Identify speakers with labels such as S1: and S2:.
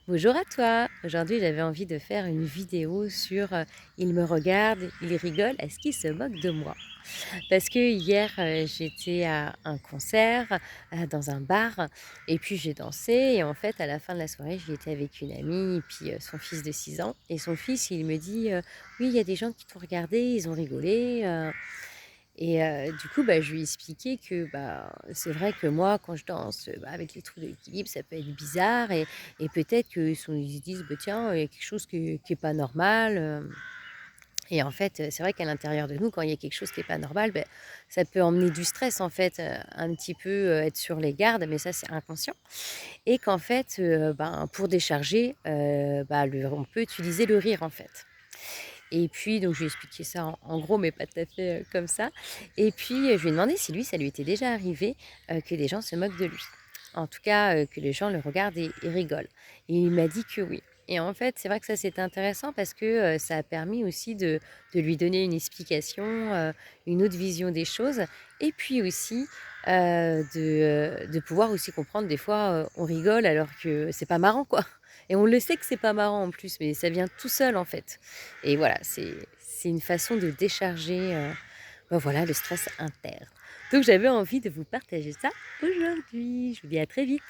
S1: Bonjour à toi. Aujourd'hui, j'avais envie de faire une vidéo sur il me regarde, il rigole, est-ce qu'il se moque de moi? Parce que hier, j'étais à un concert, dans un bar et puis j'ai dansé et en fait, à la fin de la soirée, j'y avec une amie et puis, son fils de 6 ans et son fils, il me dit: «Oui, il y a des gens qui t'ont regardé, ils ont rigolé», et du coup, bah, je lui ai expliqué que, bah, c'est vrai que moi, quand je danse, bah, avec les trous d'équilibre, ça peut être bizarre et peut-être ils se disent: «Bah, tiens, il y a quelque chose qui est pas normal», et en fait, c'est vrai qu'à l'intérieur de nous, quand il y a quelque chose qui est pas normal, beh, ça peut emmener du stress, en fait, un petit peu, être sur les gardes, mais ça, c'est inconscient et qu'en fait, ben, pour décharger, bah, le on peut utiliser le rire, en fait. Et puis donc je lui ai expliqué ça en gros, mais pas tout à fait, comme ça. Et puis, je lui ai demandé si lui, ça lui était déjà arrivé, que des gens se moquent de lui. En tout cas, que les gens le regardent et rigolent. Et il m'a dit que oui. Et en fait, c'est vrai que ça, c'était intéressant parce que, ça a permis aussi de lui donner une explication, une autre vision des choses et puis aussi, de pouvoir aussi comprendre des fois, on rigole alors que c'est pas marrant, quoi. Et on le sait que c'est pas marrant en plus, mais ça vient tout seul, en fait. Et voilà, c'est une façon de décharger, bah, voilà, le stress interne. Donc j'avais envie de vous partager ça aujourd'hui. Je vous dis à très vite.